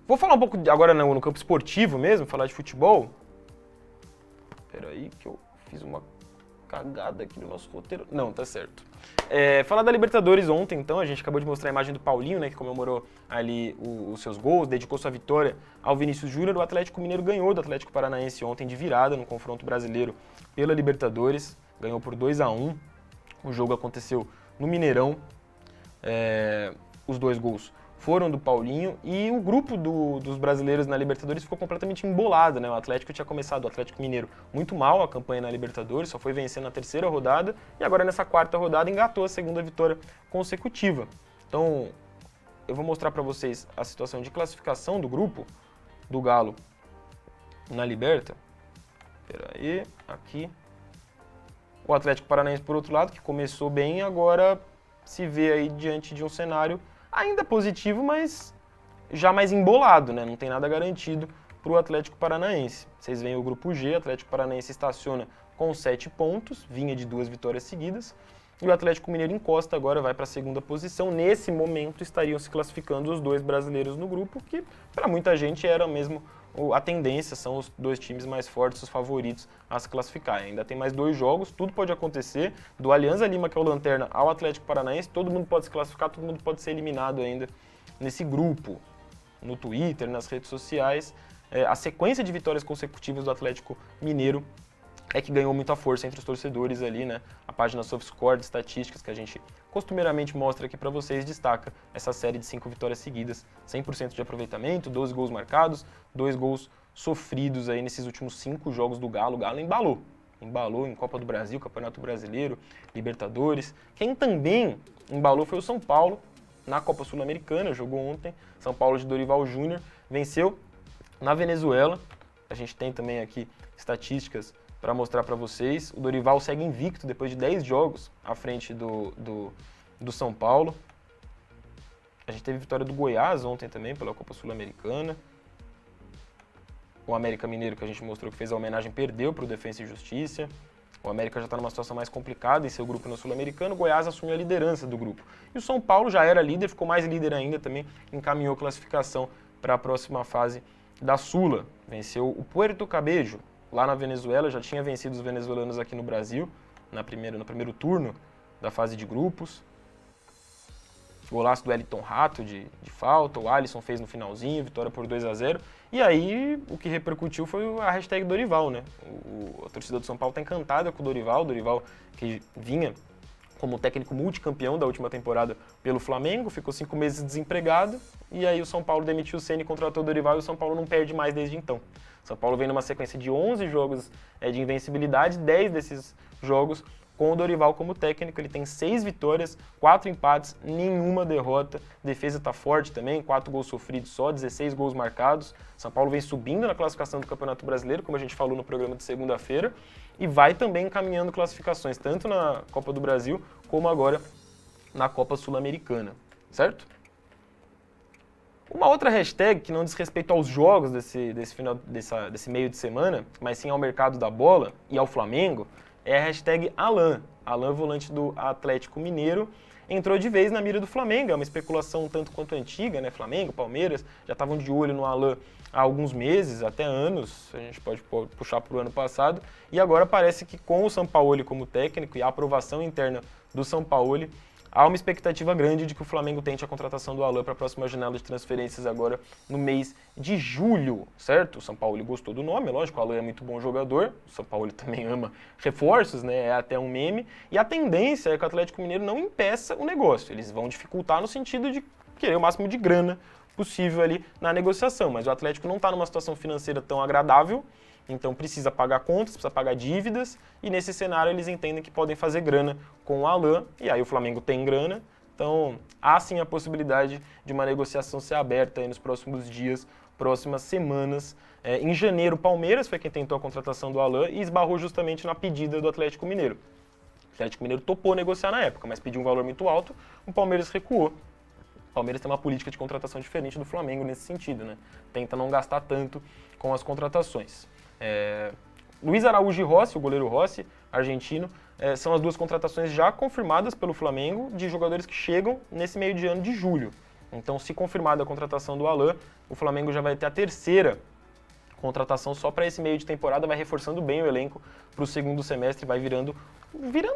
Vou falar um pouco agora no campo esportivo mesmo, falar de futebol. Peraí que eu fiz uma cagada aqui no nosso roteiro. Não, tá certo. Falar da Libertadores ontem, então, a gente acabou de mostrar a imagem do Paulinho, né, que comemorou ali os seus gols, dedicou sua vitória ao Vinícius Júnior. O Atlético Mineiro ganhou do Atlético Paranaense ontem de virada no confronto brasileiro pela Libertadores, ganhou por 2-1. O jogo aconteceu no Mineirão, os 2 gols foram do Paulinho e o grupo dos brasileiros na Libertadores ficou completamente embolado, né? O Atlético tinha começado, o Atlético Mineiro, muito mal a campanha na Libertadores, só foi vencendo na 3ª rodada e agora nessa 4ª rodada engatou a 2ª vitória consecutiva. Então, eu vou mostrar para vocês a situação de classificação do grupo do Galo na Liberta. Peraí, aqui. O Atlético Paranaense, por outro lado, que começou bem, agora se vê aí diante de um cenário ainda positivo, mas já mais embolado, né? Não tem nada garantido para o Atlético Paranaense. Vocês veem o grupo G, o Atlético Paranaense estaciona com 7 pontos, vinha de 2 vitórias seguidas, e o Atlético Mineiro encosta agora, vai para a 2ª posição. Nesse momento estariam se classificando os 2 brasileiros no grupo, que para muita gente era mesmo a tendência, são os 2 times mais fortes, os favoritos a se classificar. Ainda tem mais 2 jogos, tudo pode acontecer, do Alianza Lima, que é o lanterna, ao Atlético Paranaense, todo mundo pode se classificar, todo mundo pode ser eliminado ainda nesse grupo, no Twitter, nas redes sociais. A sequência de vitórias consecutivas do Atlético Mineiro é que ganhou muita força entre os torcedores ali, né? A página SofaScore de estatísticas que a gente costumeiramente mostra aqui para vocês destaca essa série de 5 vitórias seguidas, 100% de aproveitamento, 12 gols marcados, 2 gols sofridos aí nesses últimos 5 jogos do Galo. O Galo embalou em Copa do Brasil, Campeonato Brasileiro, Libertadores. Quem também embalou foi o São Paulo na Copa Sul-Americana, jogou ontem. São Paulo de Dorival Júnior venceu na Venezuela. A gente tem também aqui estatísticas para mostrar para vocês. O Dorival segue invicto depois de 10 jogos à frente do São Paulo. A gente teve vitória do Goiás ontem também pela Copa Sul-Americana. O América Mineiro, que a gente mostrou que fez a homenagem, perdeu para o Defensa e Justiça. O América já está numa situação mais complicada em seu grupo no Sul-Americano. O Goiás assumiu a liderança do grupo. E o São Paulo já era líder, ficou mais líder ainda também, encaminhou classificação para a próxima fase da Sula. Venceu o Puerto Cabello, lá na Venezuela, já tinha vencido os venezuelanos aqui no Brasil, no primeiro turno da fase de grupos. Golaço do Elton Rato de falta, o Alisson fez no finalzinho, vitória por 2-0. E aí, o que repercutiu foi a hashtag Dorival, né? A torcida do São Paulo está encantada com o Dorival que vinha como técnico multicampeão da última temporada pelo Flamengo, ficou 5 meses desempregado, e aí o São Paulo demitiu o Ceni, contratou o Dorival e o São Paulo não perde mais desde então. São Paulo vem numa sequência de 11 jogos de invencibilidade, 10 desses jogos com o Dorival como técnico. Ele tem 6 vitórias, 4 empates, nenhuma derrota. Defesa está forte também, 4 gols sofridos só, 16 gols marcados. São Paulo vem subindo na classificação do Campeonato Brasileiro, como a gente falou no programa de segunda-feira, e vai também encaminhando classificações, tanto na Copa do Brasil, como agora na Copa Sul-Americana, certo? Uma outra hashtag que não diz respeito aos jogos desse meio de semana, mas sim ao mercado da bola e ao Flamengo, é a hashtag Alan. Alan, volante do Atlético Mineiro, entrou de vez na mira do Flamengo. É uma especulação um tanto quanto antiga, né? Flamengo, Palmeiras, já estavam de olho no Alan há alguns meses, até anos, a gente pode puxar para o ano passado, e agora parece que com o Sampaoli como técnico e a aprovação interna do Sampaoli, há uma expectativa grande de que o Flamengo tente a contratação do Alan para a próxima janela de transferências agora no mês de julho, certo? O São Paulo gostou do nome, lógico, o Alan é muito bom jogador, o São Paulo também ama reforços, né? É até um meme, e a tendência é que o Atlético Mineiro não impeça o negócio, eles vão dificultar no sentido de querer o máximo de grana possível ali na negociação, mas o Atlético não está numa situação financeira tão agradável, então precisa pagar contas, precisa pagar dívidas, e nesse cenário eles entendem que podem fazer grana com o Alan, e aí o Flamengo tem grana, então há sim a possibilidade de uma negociação ser aberta aí nos próximos dias, próximas semanas. Em janeiro, o Palmeiras foi quem tentou a contratação do Alan e esbarrou justamente na pedida do Atlético Mineiro. O Atlético Mineiro topou negociar na época, mas pediu um valor muito alto, o Palmeiras recuou. O Palmeiras tem uma política de contratação diferente do Flamengo nesse sentido, né? Tenta não gastar tanto com as contratações. Luiz Araújo e Rossi, o goleiro Rossi, argentino, são as duas contratações já confirmadas pelo Flamengo de jogadores que chegam nesse meio de ano de julho. Então, se confirmada a contratação do Alan, o Flamengo já vai ter a terceira contratação só para esse meio de temporada, vai reforçando bem o elenco para o segundo semestre, vai virando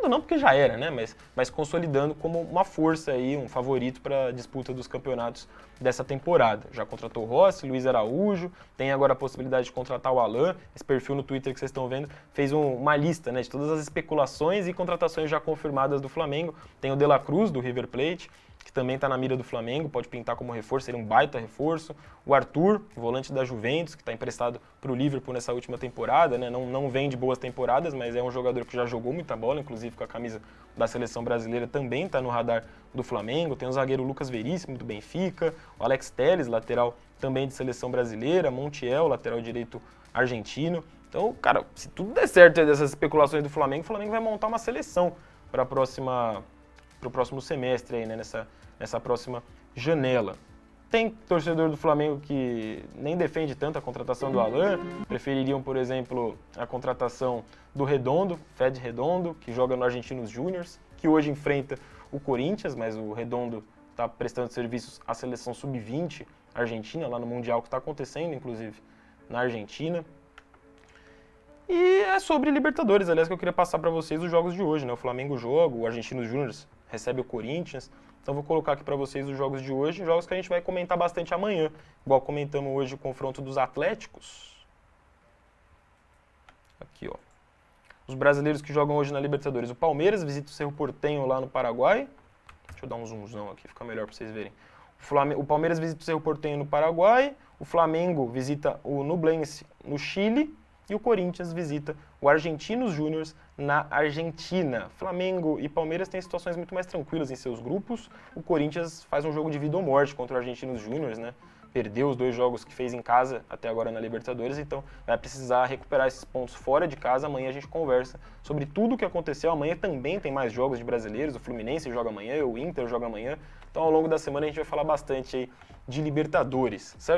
não porque já era, né, mas consolidando como uma força aí, um favorito para a disputa dos campeonatos dessa temporada. Já contratou Rossi, Luiz Araújo, tem agora a possibilidade de contratar o Alan. Esse perfil no Twitter que vocês estão vendo fez uma lista, né, de todas as especulações e contratações já confirmadas do Flamengo. Tem o De La Cruz, do River Plate, que também está na mira do Flamengo, pode pintar como reforço, seria um baita reforço. O Arthur, volante da Juventus, que está emprestado para o Liverpool nessa última temporada, né? Não vem de boas temporadas, mas é um jogador que já jogou muita bola, inclusive com a camisa da seleção brasileira, também está no radar do Flamengo. Tem o zagueiro Lucas Veríssimo, do Benfica, o Alex Telles, lateral também de seleção brasileira, Montiel, lateral direito argentino. Então, cara, se tudo der certo dessas especulações do Flamengo, o Flamengo vai montar uma seleção para o próximo semestre, aí, né, nessa próxima janela. Tem torcedor do Flamengo que nem defende tanto a contratação do Alan, prefeririam, por exemplo, a contratação do Redondo, Fed Redondo, que joga no Argentinos Júniors, que hoje enfrenta o Corinthians, mas o Redondo está prestando serviços à seleção sub-20 argentina, lá no Mundial que está acontecendo, inclusive, na Argentina. E é sobre Libertadores, aliás, que eu queria passar para vocês os jogos de hoje, né? O Flamengo joga, o Argentinos Júniors recebe o Corinthians. Então vou colocar aqui para vocês os jogos de hoje, jogos que a gente vai comentar bastante amanhã. Igual comentamos hoje o confronto dos Atléticos. Aqui, ó. Os brasileiros que jogam hoje na Libertadores. O Palmeiras visita o Cerro Porteño lá no Paraguai. Deixa eu dar um zoomzão aqui, fica melhor para vocês verem. O Palmeiras visita o Cerro Porteño no Paraguai. O Flamengo visita o Nublense no Chile. E o Corinthians visita o Argentinos Júniors na Argentina. Flamengo e Palmeiras têm situações muito mais tranquilas em seus grupos. O Corinthians faz um jogo de vida ou morte contra o Argentinos Júniors, né? Perdeu os 2 jogos que fez em casa até agora na Libertadores, então vai precisar recuperar esses pontos fora de casa. Amanhã a gente conversa sobre tudo o que aconteceu. Amanhã também tem mais jogos de brasileiros. O Fluminense joga amanhã, o Inter joga amanhã. Então ao longo da semana a gente vai falar bastante aí de Libertadores, certo?